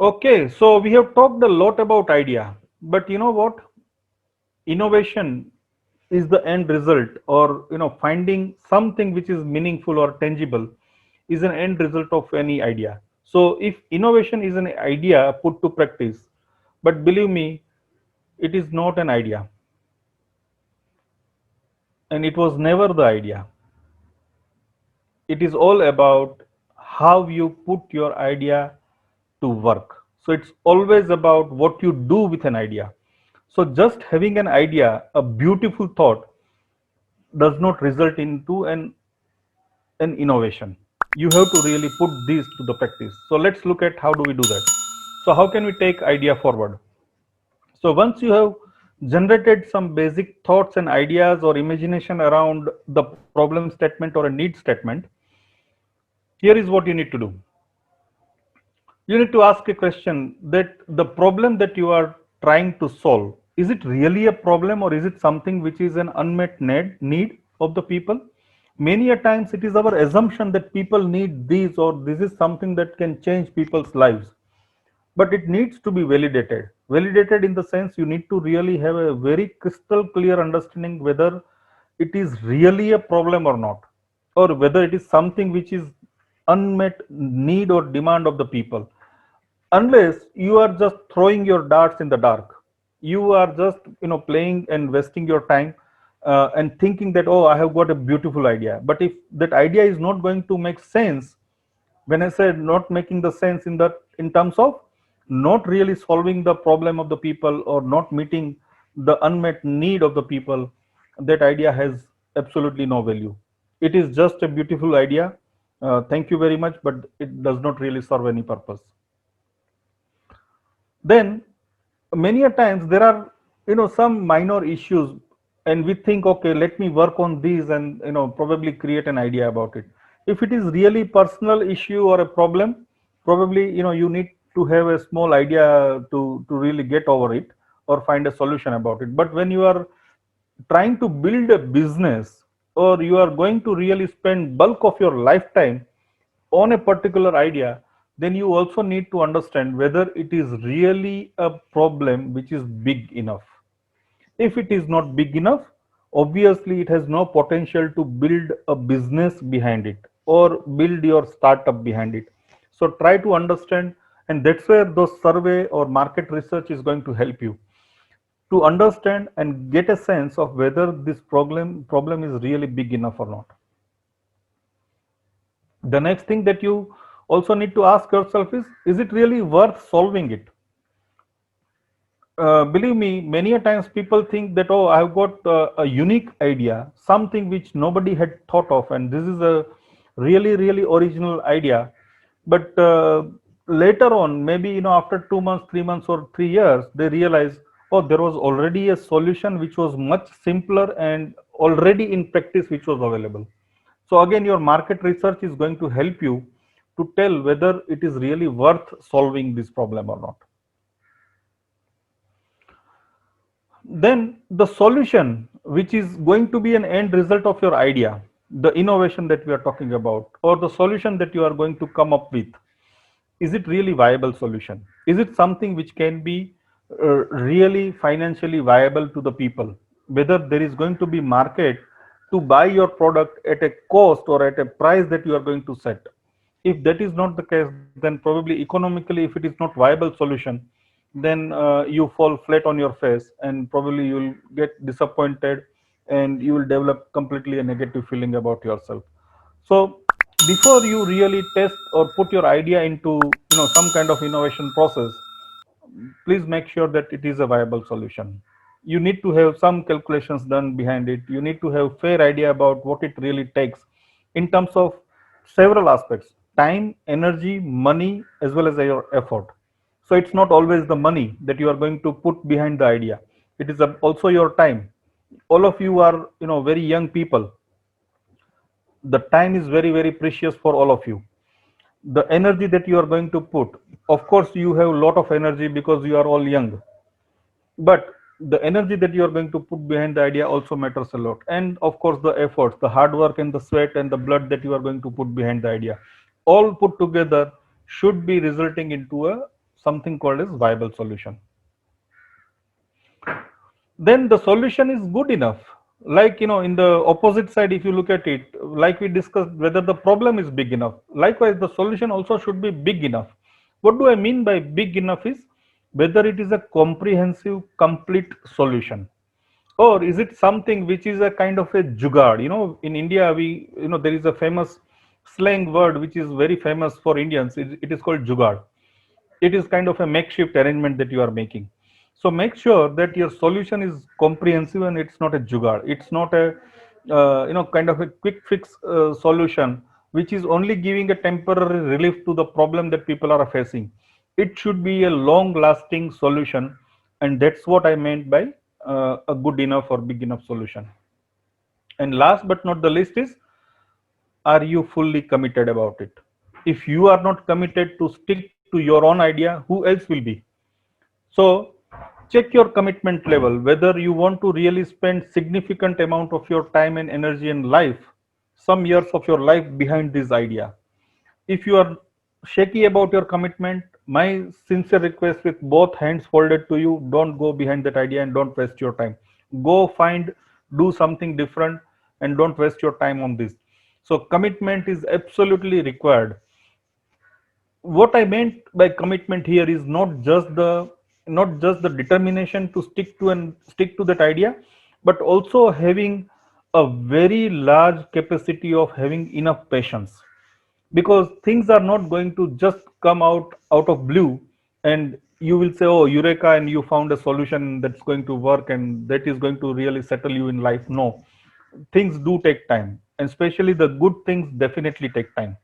Okay, so we have talked a lot about idea, but you know what? Innovation is the end result, or finding something which is meaningful or tangible is an end result of any idea. So if innovation is an idea put to practice, but believe me, it is not an idea, and it was never the idea. It is all about how you put your idea to work. So it's always about what you do with an idea. So just having an idea, a beautiful thought, does not result into an innovation. You have to really put these to the practice. So let's look at how do we do that. So how can we take idea forward? So once you have generated some basic thoughts and ideas or imagination around the problem statement or a need statement, here is what you need to do. You need to ask a question that the problem that you are trying to solve, is it really a problem or is it something which is an unmet need of the people? Many a times it is our assumption that people need these or this is something that can change people's lives, but it needs to be validated in the sense you need to really have a very crystal clear understanding whether it is really a problem or not, or whether it is something which is unmet need or demand of the people. Unless you are just throwing your darts in the dark, you are just playing and wasting your time, and thinking that, oh, I have got a beautiful idea, but if that idea is not going to make sense, when I say not making the sense in that, in terms of not really solving the problem of the people or not meeting the unmet need of the people, that idea has absolutely no value. It is just a beautiful idea, thank you very much, but it does not really serve any purpose. Then many a times there are some minor issues, and we think, okay, let me work on these and probably create an idea about it. If it is really personal issue or a problem, probably you need to have a small idea to really get over it or find a solution about it. But when you are trying to build a business, or you are going to really spend bulk of your lifetime on a particular idea, then you also need to understand whether it is really a problem which is big enough. If it is not big enough, obviously it has no potential to build a business behind it or build your startup behind it. So try to understand, and that's where those survey or market research is going to help you to understand and get a sense of whether this problem is really big enough or not. The next thing that you also need to ask yourself is it really worth solving it? Believe me, many a times people think that, oh, I've got a unique idea, something which nobody had thought of, and this is a really original idea. But later on, maybe after 2 months, 3 months, or 3 years, they realize, oh, there was already a solution which was much simpler and already in practice which was available. So again, your market research is going to help you to tell whether it is really worth solving this problem or not. Then the solution, which is going to be an end result of your idea, the innovation that we are talking about, or the solution that you are going to come up with, is it really viable solution? Is it something which can be really financially viable to the people? Whether there is going to be market to buy your product at a cost or at a price that you are going to set. If that is not the case, then probably economically, if it is not viable solution, then you fall flat on your face, and probably you will get disappointed, and you will develop completely a negative feeling about yourself. So before you really test or put your idea into some kind of innovation process, please make sure that it is a viable solution. You need to have some calculations done behind it. You need to have fair idea about what it really takes in terms of several aspects: time, energy, money, as well as your effort. So it's not always the money that you are going to put behind the idea. It is also your time. All of you are very young people. The time is very precious for all of you. The energy that you are going to put, of course you have a lot of energy because you are all young, but the energy that you are going to put behind the idea also matters a lot. And of course the efforts, the hard work, and the sweat and the blood that you are going to put behind the idea, all put together should be resulting into a something called as viable solution. Then the solution is good enough. Like, in the opposite side, if you look at it, like we discussed, whether the problem is big enough. Likewise, the solution also should be big enough. What do I mean by big enough is whether it is a comprehensive, complete solution, or is it something which is a kind of a jugaad. In India, there is a famous slang word which is very famous for Indians. It is called jugaad. It is kind of a makeshift arrangement that you are making. So make sure that your solution is comprehensive and it's not a jugaad. It's not a kind of a quick fix solution which is only giving a temporary relief to the problem that people are facing. It should be a long lasting solution, and that's what I meant by a good enough or big enough solution. And last but not the least is, are you fully committed about it? If you are not committed to stick to your own idea, who else will be? So check your commitment level, whether you want to really spend significant amount of your time and energy and life, some years of your life behind this idea. If you are shaky about your commitment, my sincere request with both hands folded to you, don't go behind that idea and don't waste your time. Go find, do something different, and don't waste your time on this. So commitment is absolutely required. What I meant by commitment here is not just the determination to stick to that idea, but also having a very large capacity of having enough patience, because things are not going to just come out of blue and you will say, oh, eureka, and you found a solution that's going to work and that is going to really settle you in life. No, things do take time, and especially the good things definitely take time.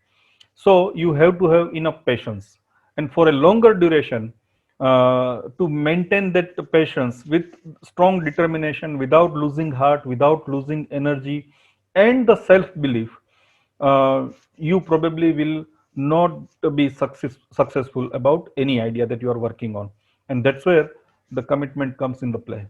So you have to have enough patience, and for a longer duration, to maintain that patience with strong determination, without losing heart, without losing energy and the self belief, you probably will not be successful about any idea that you are working on, and that's where the commitment comes in the play.